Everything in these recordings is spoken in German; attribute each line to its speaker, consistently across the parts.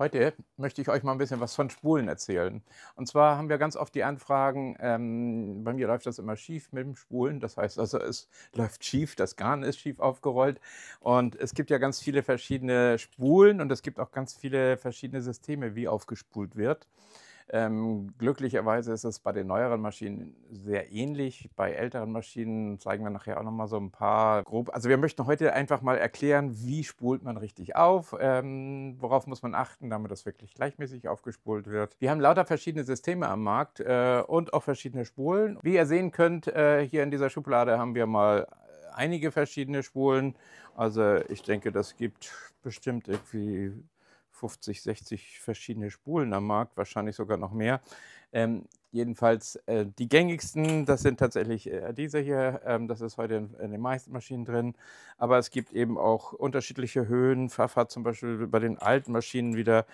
Speaker 1: Heute möchte ich euch mal ein bisschen was von Spulen erzählen. Und zwar haben wir ganz oft die Anfragen, bei mir läuft das immer schief mit dem Spulen. Das heißt also, es läuft schief, das Garn ist schief aufgerollt. Und es gibt ja ganz viele verschiedene Spulen und es gibt auch ganz viele verschiedene Systeme, wie aufgespult wird. Glücklicherweise ist es bei den neueren Maschinen sehr ähnlich. Bei älteren Maschinen zeigen wir nachher auch noch mal so ein paar grob. Also, wir möchten heute einfach mal erklären, wie spult man richtig auf, worauf muss man achten, damit das wirklich gleichmäßig aufgespult wird. Wir haben lauter verschiedene Systeme am Markt, und auch verschiedene Spulen. Wie ihr sehen könnt, hier in dieser Schublade haben wir mal einige verschiedene Spulen. Also, ich denke, das gibt bestimmt irgendwie 50, 60 verschiedene Spulen am Markt, wahrscheinlich sogar noch mehr. Jedenfalls die gängigsten, das sind tatsächlich diese hier. Das ist heute in den meisten Maschinen drin. Aber es gibt eben auch unterschiedliche Höhen. Pfaff hat zum Beispiel bei den alten Maschinen wieder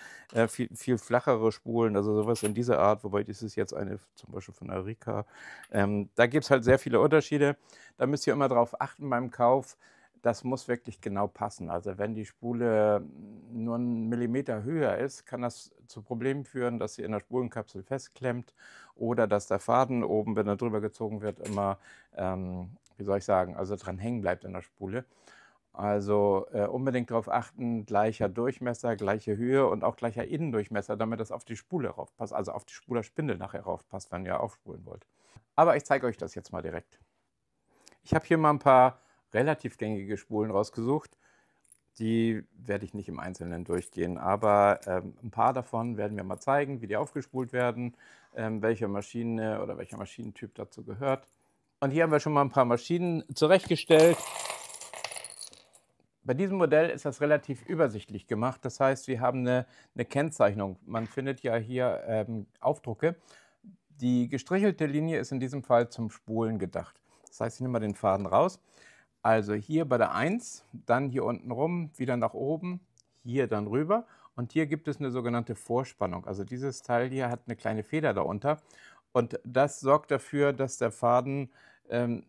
Speaker 1: viel flachere Spulen, also sowas in dieser Art, wobei das ist jetzt eine zum Beispiel von der Rika. Da gibt es halt sehr viele Unterschiede. Da müsst ihr immer darauf achten beim Kauf. Das muss wirklich genau passen. Also wenn die Spule nur 'n Millimeter höher ist, kann das zu Problemen führen, dass sie in der Spulenkapsel festklemmt oder dass der Faden oben, wenn er drüber gezogen wird, immer, wie soll ich sagen, also dran hängen bleibt in der Spule. Also, unbedingt darauf achten, gleicher Durchmesser, gleiche Höhe und auch gleicher Innendurchmesser, damit das auf die Spule raufpasst, also auf die Spulerspindel nachher raufpasst, wenn ihr aufspulen wollt. Aber ich zeige euch das jetzt mal direkt. Ich habe hier mal ein paar relativ gängige Spulen rausgesucht. Die werde ich nicht im Einzelnen durchgehen, aber 'n paar davon werden wir mal zeigen, wie die aufgespult werden, welche Maschine oder welcher Maschinentyp dazu gehört. Und hier haben wir schon mal ein paar Maschinen zurechtgestellt. Bei diesem Modell ist das relativ übersichtlich gemacht. Das heißt, wir haben eine Kennzeichnung. Man findet ja hier Aufdrucke. Die gestrichelte Linie ist in diesem Fall zum Spulen gedacht. Das heißt, ich nehme mal den Faden raus. Also hier bei der 1, dann hier unten rum, wieder nach oben, hier dann rüber. Und hier gibt es eine sogenannte Vorspannung. Also dieses Teil hier hat eine kleine Feder darunter. Und das sorgt dafür, dass der Faden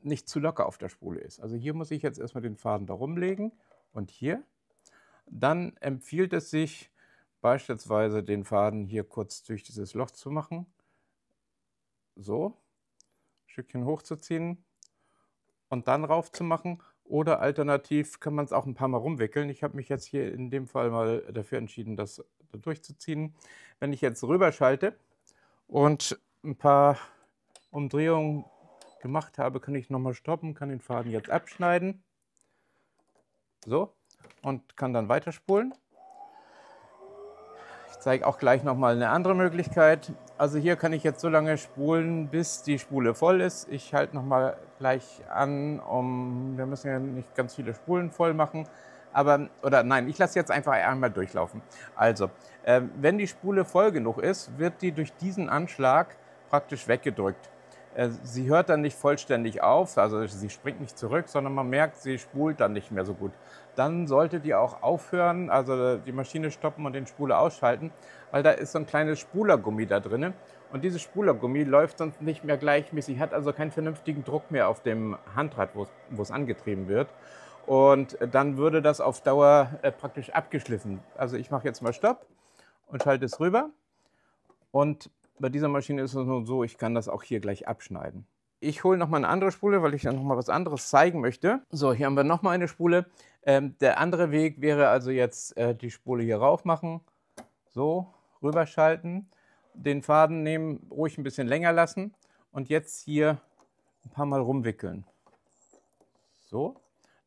Speaker 1: nicht zu locker auf der Spule ist. Also hier muss ich jetzt erstmal den Faden da rumlegen und hier. Dann empfiehlt es sich beispielsweise den Faden hier kurz durch dieses Loch zu machen. So, ein Stückchen hochzuziehen und dann rauf zu machen. Oder alternativ kann man es auch ein paar Mal rumwickeln. Ich habe mich jetzt hier in dem Fall mal dafür entschieden, das da durchzuziehen. Wenn ich jetzt rüberschalte und ein paar Umdrehungen gemacht habe, kann ich noch mal stoppen, kann den Faden jetzt abschneiden. So, und kann dann weiterspulen. Ich zeige auch gleich noch mal eine andere Möglichkeit. Also hier kann ich jetzt so lange spulen, bis die Spule voll ist. Ich halte noch mal gleich an, wir müssen ja nicht ganz viele Spulen voll machen. Aber, oder nein, ich lasse jetzt einfach einmal durchlaufen. Also, wenn die Spule voll genug ist, wird die durch diesen Anschlag praktisch weggedrückt. Sie hört dann nicht vollständig auf, also sie springt nicht zurück, sondern man merkt, sie spult dann nicht mehr so gut. Dann solltet ihr auch aufhören, also die Maschine stoppen und den Spuler ausschalten, weil da ist so ein kleines Spulergummi da drin. Und dieses Spulergummi läuft sonst nicht mehr gleichmäßig, hat also keinen vernünftigen Druck mehr auf dem Handrad, wo es angetrieben wird. Und dann würde das auf Dauer praktisch abgeschliffen. Also ich mache jetzt mal Stopp und schalte es rüber. Und bei dieser Maschine ist es nur so, ich kann das auch hier gleich abschneiden. Ich hole noch mal eine andere Spule, weil ich dann noch mal was anderes zeigen möchte. So, hier haben wir noch mal eine Spule. Der andere Weg wäre also jetzt die Spule hier rauf machen, so rüberschalten, den Faden nehmen, ruhig ein bisschen länger lassen und jetzt hier ein paar Mal rumwickeln. So.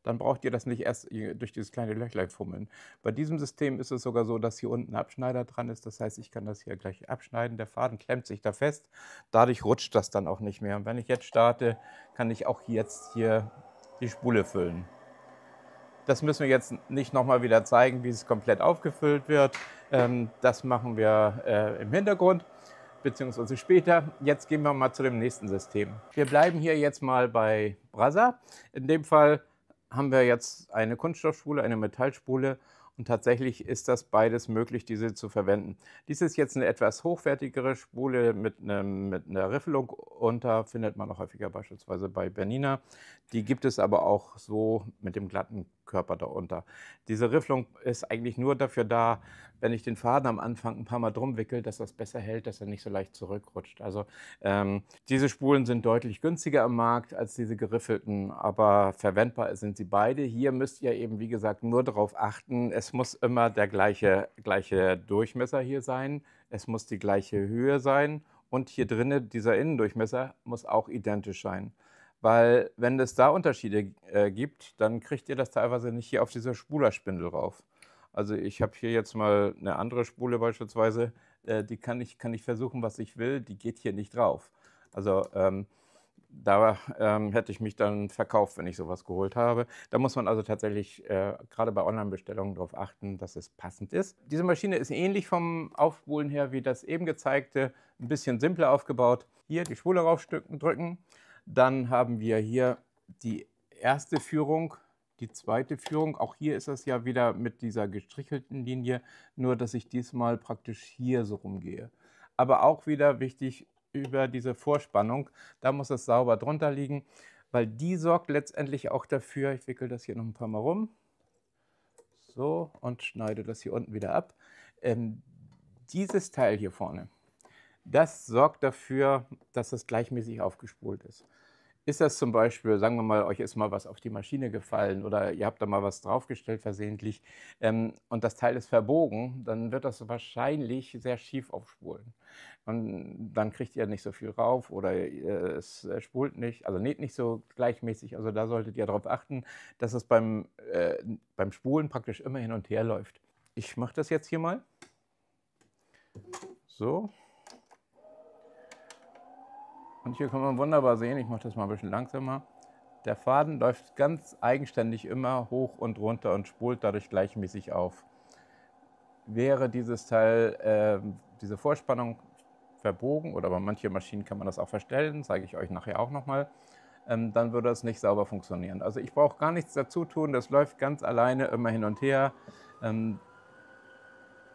Speaker 1: Dann braucht ihr das nicht erst durch dieses kleine Löchlein fummeln. Bei diesem System ist es sogar so, dass hier unten ein Abschneider dran ist. Das heißt, ich kann das hier gleich abschneiden. Der Faden klemmt sich da fest. Dadurch rutscht das dann auch nicht mehr. Und wenn ich jetzt starte, kann ich auch jetzt hier die Spule füllen. Das müssen wir jetzt nicht nochmal wieder zeigen, wie es komplett aufgefüllt wird. Das machen wir im Hintergrund, beziehungsweise später. Jetzt gehen wir mal zu dem nächsten System. Wir bleiben hier jetzt mal bei Brasa. In dem Fall haben wir jetzt eine Kunststoffspule, eine Metallspule und tatsächlich ist das beides möglich, diese zu verwenden. Dies ist jetzt eine etwas hochwertigere Spule mit einer Riffelung unter, findet man auch häufiger beispielsweise bei Bernina. Die gibt es aber auch so mit dem glatten Körper darunter. Diese Rifflung ist eigentlich nur dafür da, wenn ich den Faden am Anfang ein paar Mal drum wickel, dass das besser hält, dass er nicht so leicht zurückrutscht. Also diese Spulen sind deutlich günstiger am Markt als diese geriffelten, aber verwendbar sind sie beide. Hier müsst ihr eben, wie gesagt, nur darauf achten, es muss immer der gleiche Durchmesser hier sein, es muss die gleiche Höhe sein und hier drinnen, dieser Innendurchmesser, muss auch identisch sein. Weil wenn es da Unterschiede gibt, dann kriegt ihr das teilweise nicht hier auf dieser Spulerspindel rauf. Also ich habe hier jetzt mal eine andere Spule beispielsweise, die kann ich versuchen, was ich will, die geht hier nicht drauf. Also da hätte ich mich dann verkauft, wenn ich sowas geholt habe. Da muss man also tatsächlich gerade bei Online-Bestellungen darauf achten, dass es passend ist. Diese Maschine ist ähnlich vom Aufspulen her wie das eben gezeigte, ein bisschen simpler aufgebaut. Hier die Spule raufdrücken. Dann haben wir hier die erste Führung, die zweite Führung. Auch hier ist es ja wieder mit dieser gestrichelten Linie, nur dass ich diesmal praktisch hier so rumgehe. Aber auch wieder wichtig über diese Vorspannung, da muss es sauber drunter liegen, weil die sorgt letztendlich auch dafür, ich wickel das hier noch ein paar Mal rum, so, und schneide das hier unten wieder ab. Dieses Teil hier vorne, das sorgt dafür, dass es gleichmäßig aufgespult ist. Ist das zum Beispiel, sagen wir mal, euch ist mal was auf die Maschine gefallen oder ihr habt da mal was draufgestellt versehentlich und das Teil ist verbogen, dann wird das wahrscheinlich sehr schief aufspulen. Und dann kriegt ihr nicht so viel rauf oder es spult nicht, also näht nicht so gleichmäßig. Also da solltet ihr darauf achten, dass es beim Spulen praktisch immer hin und her läuft. Ich mache das jetzt hier mal. So. Und hier kann man wunderbar sehen, ich mache das mal ein bisschen langsamer, der Faden läuft ganz eigenständig immer hoch und runter und spult dadurch gleichmäßig auf. Wäre dieses Teil, diese Vorspannung verbogen, oder bei manchen Maschinen kann man das auch verstellen, zeige ich euch nachher auch nochmal, dann würde das nicht sauber funktionieren. Also ich brauche gar nichts dazu tun, das läuft ganz alleine immer hin und her.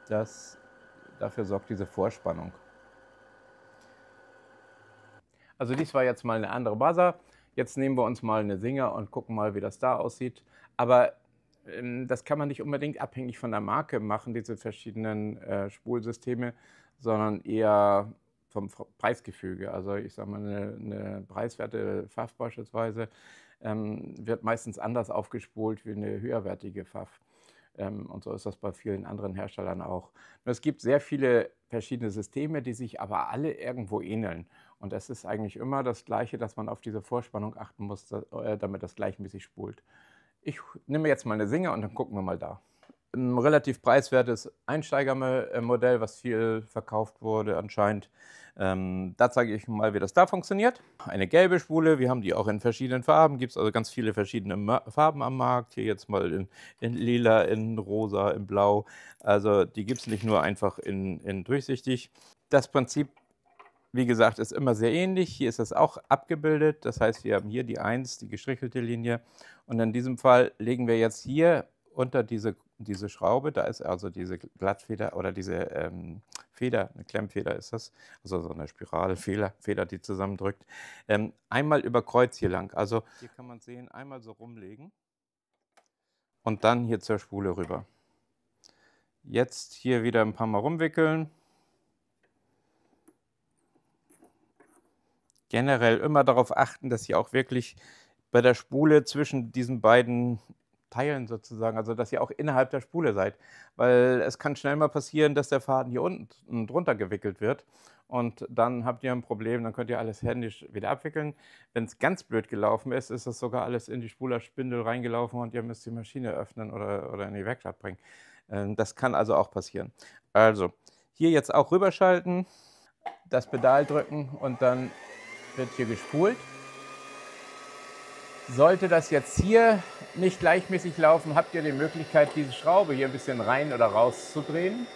Speaker 1: Dafür sorgt diese Vorspannung. Also dies war jetzt mal eine andere Buzzer. Jetzt nehmen wir uns mal eine Singer und gucken mal, wie das da aussieht. Aber das kann man nicht unbedingt abhängig von der Marke machen, diese verschiedenen Spulsysteme, sondern eher vom Preisgefüge. Also ich sage mal, eine preiswerte Pfaff beispielsweise wird meistens anders aufgespult wie eine höherwertige Pfaff. Und so ist das bei vielen anderen Herstellern auch. Es gibt sehr viele verschiedene Systeme, die sich aber alle irgendwo ähneln. Und es ist eigentlich immer das Gleiche, dass man auf diese Vorspannung achten muss, damit das gleichmäßig spult. Ich nehme jetzt mal eine Singer und dann gucken wir mal da. Ein relativ preiswertes Einsteigermodell, was viel verkauft wurde anscheinend. Da zeige ich mal, wie das da funktioniert. Eine gelbe Spule, wir haben die auch in verschiedenen Farben, gibt es also ganz viele verschiedene Farben am Markt. Hier jetzt mal in lila, in rosa, in blau. Also die gibt es nicht nur einfach in durchsichtig. Das Prinzip, wie gesagt, ist immer sehr ähnlich. Hier ist das auch abgebildet. Das heißt, wir haben hier die 1, die gestrichelte Linie. Und in diesem Fall legen wir jetzt hier unter diese Schraube, da ist also diese Glattfeder oder diese Feder, eine Klemmfeder ist das, also so eine Spiralfeder, die zusammendrückt, einmal über Kreuz hier lang. Also hier kann man sehen, einmal so rumlegen und dann hier zur Spule rüber. Jetzt hier wieder ein paar Mal rumwickeln. Generell immer darauf achten, dass ihr auch wirklich bei der Spule zwischen diesen beiden Teilen sozusagen, also dass ihr auch innerhalb der Spule seid, weil es kann schnell mal passieren, dass der Faden hier unten drunter gewickelt wird und dann habt ihr ein Problem, dann könnt ihr alles händisch wieder abwickeln. Wenn es ganz blöd gelaufen ist, ist das sogar alles in die Spulerspindel reingelaufen und ihr müsst die Maschine öffnen oder in die Werkstatt bringen. Das kann also auch passieren. Also hier jetzt auch rüberschalten, das Pedal drücken und dann wird hier gespult. Sollte das jetzt hier nicht gleichmäßig laufen, habt ihr die Möglichkeit, diese Schraube hier ein bisschen rein oder raus zu drehen.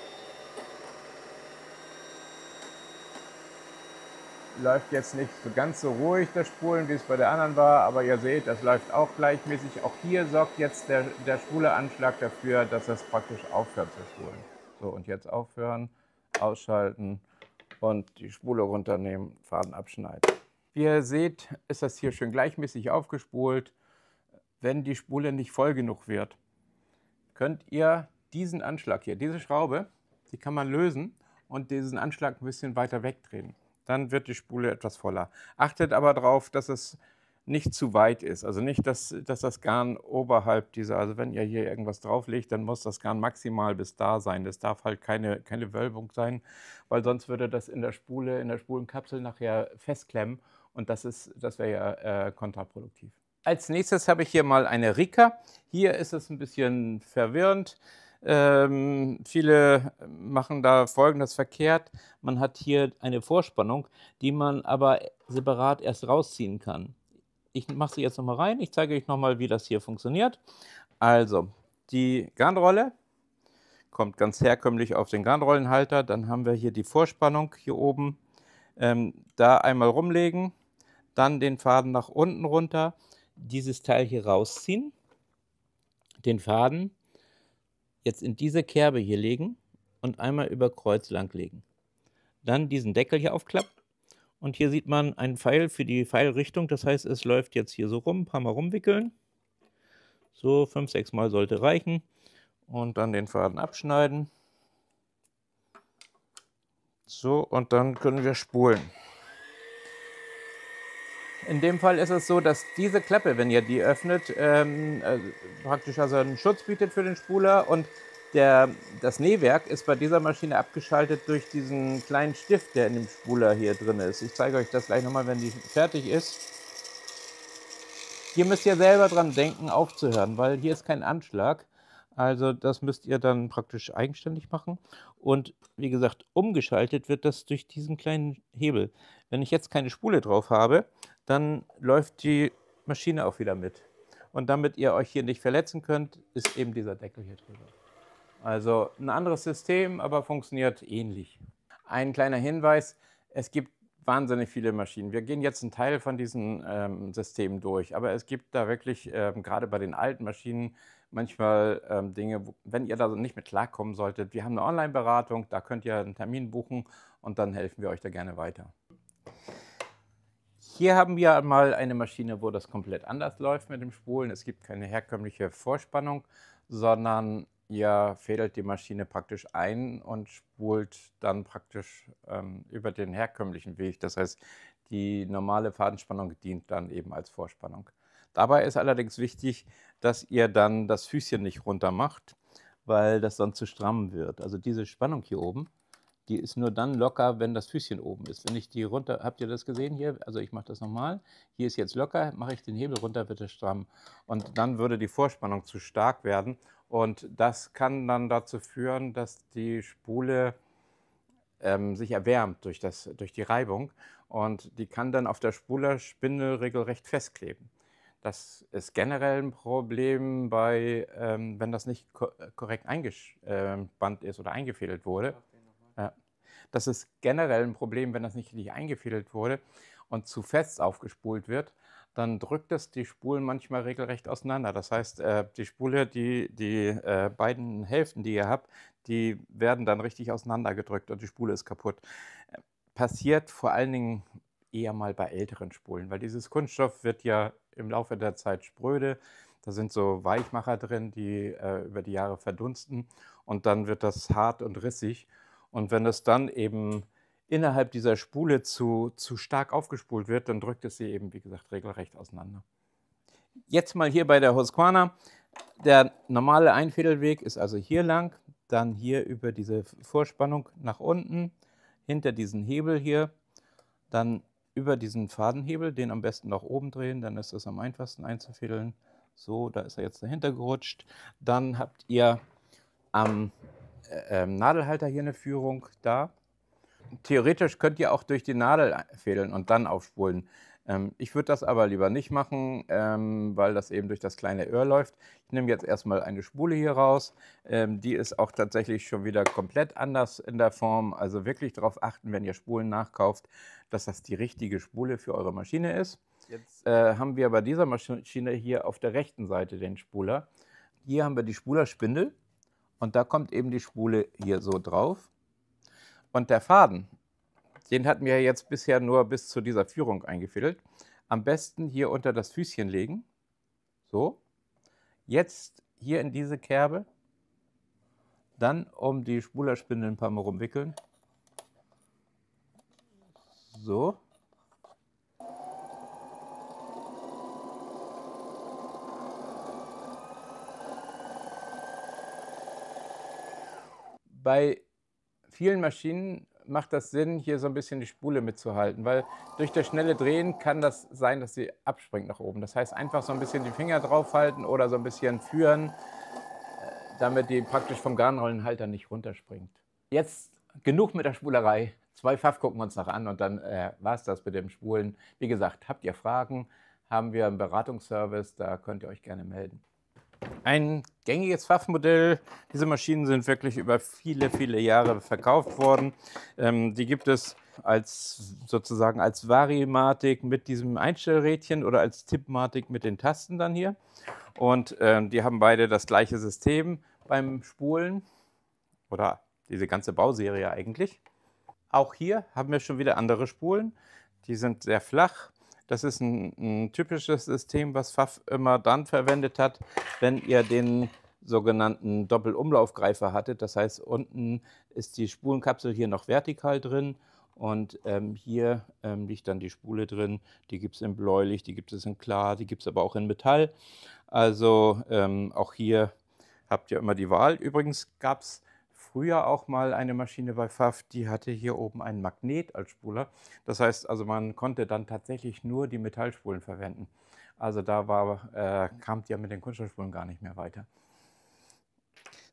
Speaker 1: Läuft jetzt nicht so ganz so ruhig, das Spulen, wie es bei der anderen war, aber ihr seht, das läuft auch gleichmäßig. Auch hier sorgt jetzt der Spuleanschlag dafür, dass es praktisch aufhört zu spulen. So, und jetzt aufhören, ausschalten und die Spule runternehmen, Faden abschneiden. Wie ihr seht, ist das hier schön gleichmäßig aufgespult. wenn die Spule nicht voll genug wird, könnt ihr diesen Anschlag hier, diese Schraube, die kann man lösen und diesen Anschlag ein bisschen weiter wegdrehen. Dann wird die Spule etwas voller. Achtet aber darauf, dass es nicht zu weit ist. Also nicht, dass das Garn oberhalb dieser, also wenn ihr hier irgendwas drauflegt, dann muss das Garn maximal bis da sein. Das darf halt keine Wölbung sein, weil sonst würde das in der Spulenkapsel nachher festklemmen und das wäre ja kontraproduktiv. Als nächstes habe ich hier mal eine Rika. Hier ist es ein bisschen verwirrend. Viele machen da Folgendes verkehrt. Man hat hier eine Vorspannung, die man aber separat erst rausziehen kann. Ich mache sie jetzt nochmal rein. Ich zeige euch nochmal, wie das hier funktioniert. Also, die Garnrolle kommt ganz herkömmlich auf den Garnrollenhalter. Dann haben wir hier die Vorspannung hier oben. Da einmal rumlegen, dann den Faden nach unten runter, dieses Teil hier rausziehen, den Faden jetzt in diese Kerbe hier legen und einmal über Kreuz lang legen. Dann diesen Deckel hier aufklappen und hier sieht man einen Pfeil für die Pfeilrichtung, das heißt, es läuft jetzt hier so rum, ein paar Mal rumwickeln. So 5, 6 Mal sollte reichen und dann den Faden abschneiden. So, und dann können wir spulen. In dem Fall ist es so, dass diese Klappe, wenn ihr die öffnet, praktisch also einen Schutz bietet für den Spuler und das Nähwerk ist bei dieser Maschine abgeschaltet durch diesen kleinen Stift, der in dem Spuler hier drin ist. Ich zeige euch das gleich nochmal, wenn die fertig ist. Hier müsst ihr selber dran denken, aufzuhören, weil hier ist kein Anschlag. Also das müsst ihr dann praktisch eigenständig machen. Und wie gesagt, umgeschaltet wird das durch diesen kleinen Hebel. Wenn ich jetzt keine Spule drauf habe, dann läuft die Maschine auch wieder mit. Und damit ihr euch hier nicht verletzen könnt, ist eben dieser Deckel hier drüber. Also ein anderes System, aber funktioniert ähnlich. Ein kleiner Hinweis, es gibt wahnsinnig viele Maschinen. Wir gehen jetzt einen Teil von diesen Systemen durch, aber es gibt da wirklich, gerade bei den alten Maschinen, manchmal Dinge, wenn ihr da nicht mit klarkommen solltet. Wir haben eine Online-Beratung, da könnt ihr einen Termin buchen und dann helfen wir euch da gerne weiter. Hier haben wir mal eine Maschine, wo das komplett anders läuft mit dem Spulen. Es gibt keine herkömmliche Vorspannung, sondern ihr fädelt die Maschine praktisch ein und spult dann praktisch über den herkömmlichen Weg. Das heißt, die normale Fadenspannung dient dann eben als Vorspannung. Dabei ist allerdings wichtig, dass ihr dann das Füßchen nicht runter macht, weil das sonst zu stramm wird. Also diese Spannung hier oben, die ist nur dann locker, wenn das Füßchen oben ist. Wenn ich die runter, habt ihr das gesehen hier? Also ich mache das nochmal. Hier ist jetzt locker, mache ich den Hebel runter, wird es stramm. Und dann würde die Vorspannung zu stark werden. Und das kann dann dazu führen, dass die Spule sich erwärmt durch die Reibung. Und die kann dann auf der Spulerspindel regelrecht festkleben. Das ist generell ein Problem, wenn das nicht korrekt eingespannt ist oder eingefädelt wurde. Ja. Das ist generell ein Problem, wenn das nicht richtig eingefädelt wurde und zu fest aufgespult wird, dann drückt es die Spulen manchmal regelrecht auseinander. Das heißt, die Spule, die beiden Hälften, die ihr habt, die werden dann richtig auseinandergedrückt und die Spule ist kaputt. Passiert vor allen Dingen eher mal bei älteren Spulen, weil dieses Kunststoff wird ja im Laufe der Zeit spröde. Da sind so Weichmacher drin, die über die Jahre verdunsten und dann wird das hart und rissig. Und wenn es dann eben innerhalb dieser Spule zu stark aufgespult wird, dann drückt es sie eben, wie gesagt, regelrecht auseinander. Jetzt mal hier bei der Husqvarna. Der normale Einfädelweg ist also hier lang, dann hier über diese Vorspannung nach unten, hinter diesen Hebel hier, dann über diesen Fadenhebel, den am besten nach oben drehen, dann ist es am einfachsten einzufädeln. So, da ist er jetzt dahinter gerutscht. Dann habt ihr am Nadelhalter hier eine Führung da. Theoretisch könnt ihr auch durch die Nadel fädeln und dann aufspulen. Ich würde das aber lieber nicht machen, weil das eben durch das kleine Öhr läuft. Ich nehme jetzt erstmal eine Spule hier raus. Die ist auch tatsächlich schon wieder komplett anders in der Form. Also wirklich darauf achten, wenn ihr Spulen nachkauft, dass das die richtige Spule für eure Maschine ist. Jetzt haben wir bei dieser Maschine hier auf der rechten Seite den Spuler. Hier haben wir die Spulerspindel. Und da kommt eben die Spule hier so drauf. Und der Faden, den hatten wir jetzt bisher nur bis zu dieser Führung eingefädelt. Am besten hier unter das Füßchen legen. So. Jetzt hier in diese Kerbe, dann um die Spulerspindel ein paar Mal rumwickeln. So. Bei vielen Maschinen macht das Sinn, hier so ein bisschen die Spule mitzuhalten, weil durch das schnelle Drehen kann das sein, dass sie abspringt nach oben. Das heißt, einfach so ein bisschen die Finger draufhalten oder so ein bisschen führen, damit die praktisch vom Garnrollenhalter nicht runterspringt. Jetzt genug mit der Spulerei. 2 Pfaff gucken wir uns noch an und dann war es das mit dem Spulen. Wie gesagt, habt ihr Fragen, haben wir einen Beratungsservice, da könnt ihr euch gerne melden. Ein gängiges Pfaffmodell. Diese Maschinen sind wirklich über viele, viele Jahre verkauft worden. Die gibt es sozusagen als Varimatik mit diesem Einstellrädchen oder als Tippmatik mit den Tasten dann hier. Und die haben beide das gleiche System beim Spulen oder diese ganze Bauserie eigentlich. Auch hier haben wir schon wieder andere Spulen. Die sind sehr flach. Das ist ein typisches System, was Pfaff immer dann verwendet hat, wenn ihr den sogenannten Doppelumlaufgreifer hattet. Das heißt, unten ist die Spulenkapsel hier noch vertikal drin und hier liegt dann die Spule drin. Die gibt es in bläulich, die gibt es in klar, die gibt es aber auch in Metall. Also auch hier habt ihr immer die Wahl. Übrigens gab es früher auch mal eine Maschine bei Pfaff, die hatte hier oben einen Magnet als Spuler. Das heißt, also man konnte dann tatsächlich nur die Metallspulen verwenden. Also da kamt ihr mit den Kunststoffspulen gar nicht mehr weiter.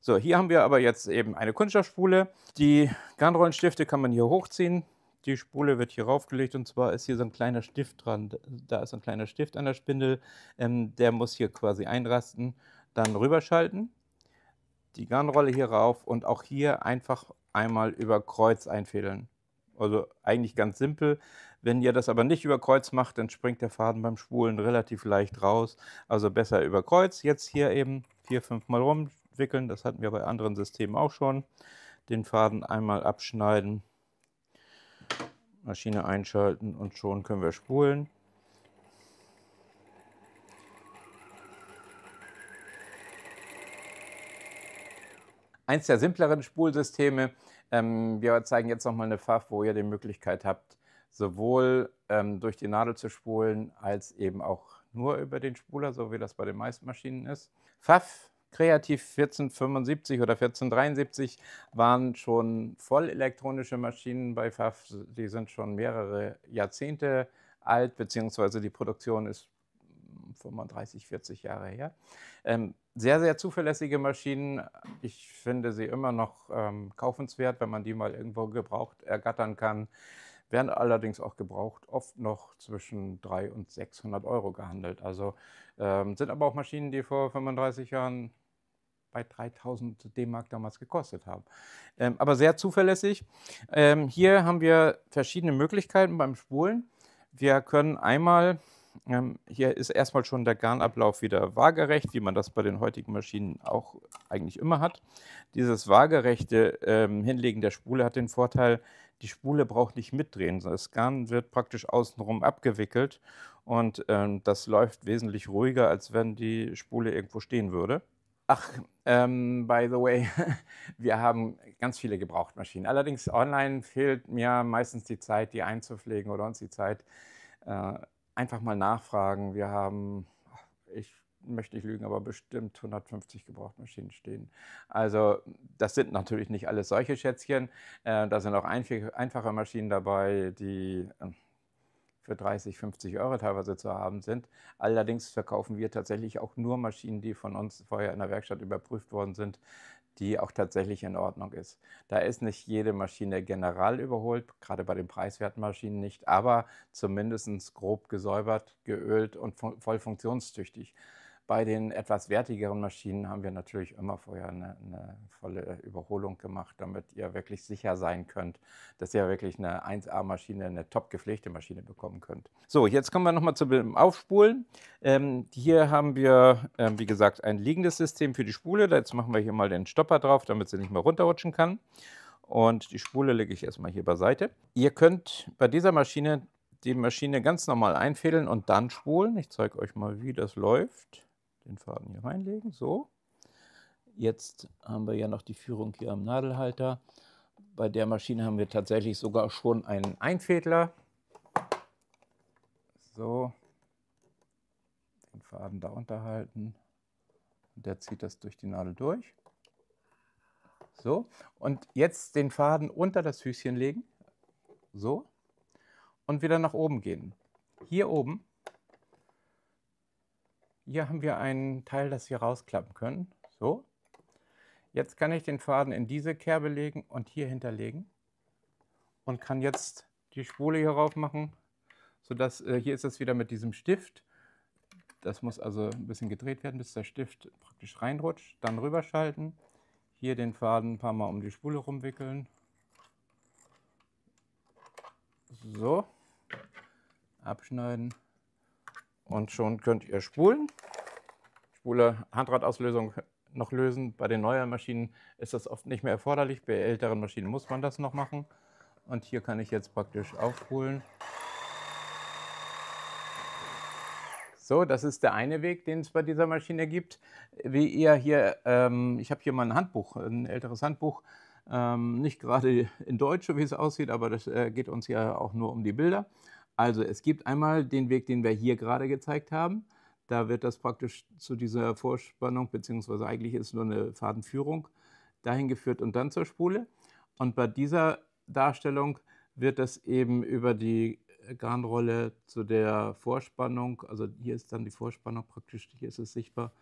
Speaker 1: So, hier haben wir aber jetzt eben eine Kunststoffspule. Die Garnrollenstifte kann man hier hochziehen. Die Spule wird hier raufgelegt und zwar ist hier so ein kleiner Stift dran. Da ist ein kleiner Stift an der Spindel. Der muss hier quasi einrasten, dann rüberschalten. Die Garnrolle hier rauf und auch hier einfach einmal über Kreuz einfädeln. Also eigentlich ganz simpel. Wenn ihr das aber nicht über Kreuz macht, dann springt der Faden beim Spulen relativ leicht raus. Also besser über Kreuz. Jetzt hier eben 4-5 Mal rumwickeln. Das hatten wir bei anderen Systemen auch schon. Den Faden einmal abschneiden, Maschine einschalten und schon können wir spulen. Eins der simpleren Spulsysteme. Wir zeigen jetzt nochmal eine Pfaff, wo ihr die Möglichkeit habt, sowohl durch die Nadel zu spulen, als eben auch nur über den Spuler, so wie das bei den meisten Maschinen ist. Pfaff Kreativ 1475 oder 1473 waren schon vollelektronische Maschinen bei Pfaff. Die sind schon mehrere Jahrzehnte alt, beziehungsweise die Produktion ist 35, 40 Jahre her. Sehr, sehr zuverlässige Maschinen. Ich finde sie immer noch kaufenswert, wenn man die mal irgendwo gebraucht ergattern kann. Werden allerdings auch gebraucht oft noch zwischen 300 und 600 Euro gehandelt. Also sind aber auch Maschinen, die vor 35 Jahren bei 3000 D-Mark damals gekostet haben. Aber sehr zuverlässig. Hier haben wir verschiedene Möglichkeiten beim Spulen. Wir können einmal, hier ist erstmal schon der Garnablauf wieder waagerecht, wie man das bei den heutigen Maschinen auch eigentlich immer hat. Dieses waagerechte Hinlegen der Spule hat den Vorteil, die Spule braucht nicht mitdrehen, sondern das Garn wird praktisch außenrum abgewickelt und das läuft wesentlich ruhiger, als wenn die Spule irgendwo stehen würde. Ach, by the way, wir haben ganz viele Gebrauchtmaschinen. Allerdings online fehlt mir meistens die Zeit, die einzupflegen oder uns die Zeit. Einfach mal nachfragen. Wir haben, ich möchte nicht lügen, aber bestimmt 150 Gebrauchtmaschinen stehen. Also das sind natürlich nicht alles solche Schätzchen. Da sind auch einfache Maschinen dabei, die für 30, 50 Euro teilweise zu haben sind. Allerdings verkaufen wir tatsächlich auch nur Maschinen, die von uns vorher in der Werkstatt überprüft worden sind, die auch tatsächlich in Ordnung ist. Da ist nicht jede Maschine general überholt, gerade bei den preiswerten Maschinen nicht, aber zumindest grob gesäubert, geölt und voll funktionstüchtig. Bei den etwas wertigeren Maschinen haben wir natürlich immer vorher eine volle Überholung gemacht, damit ihr wirklich sicher sein könnt, dass ihr wirklich eine 1A-Maschine, eine top gepflegte Maschine bekommen könnt. So, jetzt kommen wir nochmal zum Aufspulen. Hier haben wir, wie gesagt, ein liegendes System für die Spule. Jetzt machen wir hier mal den Stopper drauf, damit sie nicht mehr runterrutschen kann. Und die Spule lege ich erstmal hier beiseite. Ihr könnt bei dieser Maschine die Maschine ganz normal einfädeln und dann spulen. Ich zeige euch mal, wie das läuft. den Faden hier reinlegen, so. Jetzt haben wir ja noch die Führung hier am Nadelhalter. Bei der Maschine haben wir tatsächlich sogar schon einen Einfädler. So, den Faden da unterhalten. Und der zieht das durch die Nadel durch. So, und jetzt den Faden unter das Füßchen legen. So. Und wieder nach oben gehen. Hier oben, hier haben wir ein Teil, das wir rausklappen können. So. Jetzt kann ich den Faden in diese Kerbe legen und hier hinterlegen. Und kann jetzt die Spule hier rauf machen, sodass hier ist es wieder mit diesem Stift. Das muss also ein bisschen gedreht werden, bis der Stift praktisch reinrutscht. Dann rüberschalten. Hier den Faden ein paar Mal um die Spule rumwickeln. So. Abschneiden. Und schon könnt ihr spulen. Spule, Handradauslösung noch lösen. Bei den neueren Maschinen ist das oft nicht mehr erforderlich. Bei älteren Maschinen muss man das noch machen. Und hier kann ich jetzt praktisch aufspulen. So, das ist der eine Weg, den es bei dieser Maschine gibt. Wie ihr hier, ich habe hier mal ein Handbuch, ein älteres Handbuch, nicht gerade in Deutsch, so wie es aussieht, aber das geht uns ja auch nur um die Bilder. Also es gibt einmal den Weg, den wir hier gerade gezeigt haben. Da wird das praktisch zu dieser Vorspannung, beziehungsweise eigentlich ist es nur eine Fadenführung, dahin geführt und dann zur Spule. Und bei dieser Darstellung wird das eben über die Garnrolle zu der Vorspannung, also hier ist dann die Vorspannung praktisch, hier ist es sichtbar,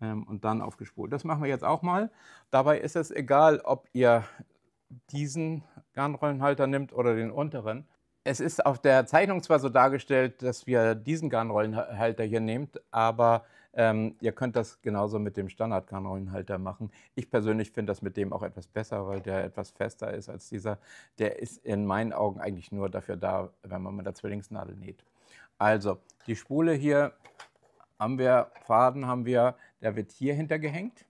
Speaker 1: und dann aufgespult. Das machen wir jetzt auch mal. Dabei ist es egal, ob ihr diesen Garnrollenhalter nimmt oder den unteren. Es ist auf der Zeichnung zwar so dargestellt, dass wir diesen Garnrollenhalter hier nehmt, aber ihr könnt das genauso mit dem Standard-Garnrollenhalter machen. Ich persönlich finde das mit dem auch etwas besser, weil der etwas fester ist als dieser. Der ist in meinen Augen eigentlich nur dafür da, wenn man mit der Zwillingsnadel näht. Also, die Spule hier haben wir, Faden haben wir, der wird hier hintergehängt.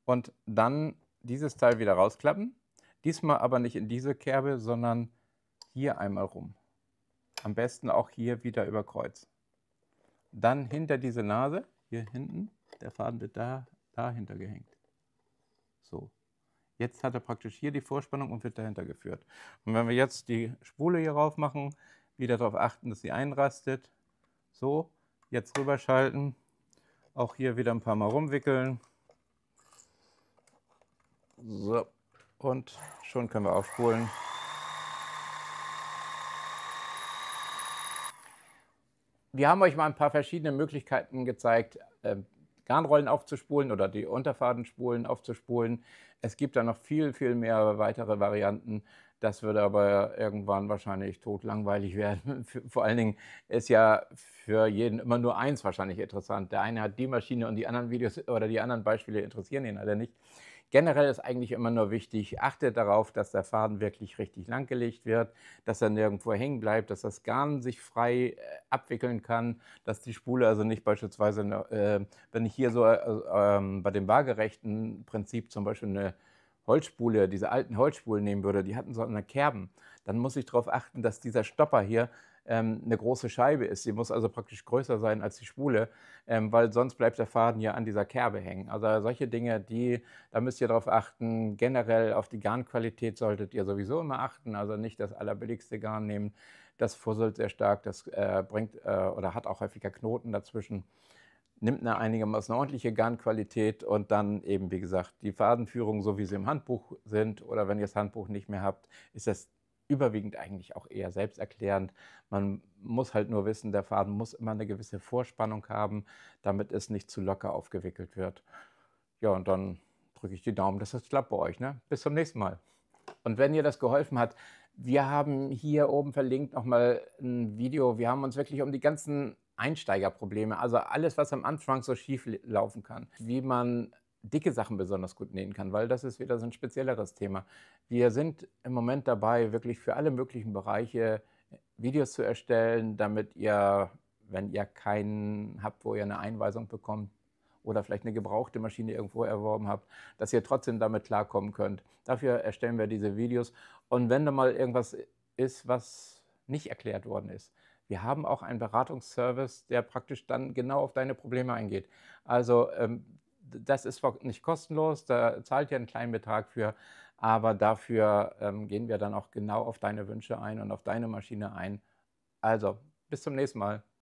Speaker 1: Und dann dieses Teil wieder rausklappen. Diesmal aber nicht in diese Kerbe, sondern hier einmal rum. Am besten auch hier wieder über Kreuz. Dann hinter diese Nase, hier hinten, der Faden wird dahinter gehängt. So. Jetzt hat er praktisch hier die Vorspannung und wird dahinter geführt. Und wenn wir jetzt die Spule hier rauf machen, wieder darauf achten, dass sie einrastet. So, jetzt rüberschalten. Auch hier wieder ein paar Mal rumwickeln. So, und schon können wir aufspulen. Wir haben euch mal ein paar verschiedene Möglichkeiten gezeigt, Garnrollen aufzuspulen oder die Unterfadenspulen aufzuspulen. Es gibt da noch viel, viel mehr weitere Varianten. Das würde aber irgendwann wahrscheinlich totlangweilig werden. Vor allen Dingen ist ja für jeden immer nur eins wahrscheinlich interessant. Der eine hat die Maschine und die anderen Videos oder die anderen Beispiele interessieren ihn alle nicht. Generell ist eigentlich immer nur wichtig, achtet darauf, dass der Faden wirklich richtig lang gelegt wird, dass er nirgendwo hängen bleibt, dass das Garn sich frei abwickeln kann, dass die Spule also nicht beispielsweise, wenn ich hier so bei dem waagerechten Prinzip zum Beispiel eine Holzspule, diese alten Holzspulen nehmen würde, die hatten so eine Kerben, dann muss ich darauf achten, dass dieser Stopper hier eine große Scheibe ist. Sie muss also praktisch größer sein als die Spule, weil sonst bleibt der Faden ja an dieser Kerbe hängen. Also solche Dinge, da müsst ihr darauf achten. Generell auf die Garnqualität solltet ihr sowieso immer achten, also nicht das allerbilligste Garn nehmen. Das fusselt sehr stark, das bringt oder hat auch häufiger Knoten dazwischen. Nimmt eine einigermaßen ordentliche Garnqualität und dann eben, wie gesagt, die Fadenführung, so wie sie im Handbuch sind, oder wenn ihr das Handbuch nicht mehr habt, ist das überwiegend eigentlich auch eher selbsterklärend. Man muss halt nur wissen, der Faden muss immer eine gewisse Vorspannung haben, damit es nicht zu locker aufgewickelt wird. Ja, und dann drücke ich die Daumen, dass das klappt bei euch. Ne? Bis zum nächsten Mal. Und wenn ihr das geholfen hat, wir haben hier oben verlinkt nochmal ein Video. Wir haben uns wirklich um die ganzen Einsteigerprobleme, also alles, was am Anfang so schief laufen kann, wie man dicke Sachen besonders gut nähen kann, weil das ist wieder so ein spezielleres Thema. Wir sind im Moment dabei, wirklich für alle möglichen Bereiche Videos zu erstellen, damit ihr, wenn ihr keinen habt, wo ihr eine Einweisung bekommt oder vielleicht eine gebrauchte Maschine irgendwo erworben habt, dass ihr trotzdem damit klarkommen könnt. Dafür erstellen wir diese Videos. Und wenn da mal irgendwas ist, was nicht erklärt worden ist, wir haben auch einen Beratungsservice, der praktisch dann genau auf deine Probleme eingeht. Also das ist zwar nicht kostenlos, da zahlt ihr einen kleinen Betrag für, aber dafür gehen wir dann auch genau auf deine Wünsche ein und auf deine Maschine ein. Also, bis zum nächsten Mal.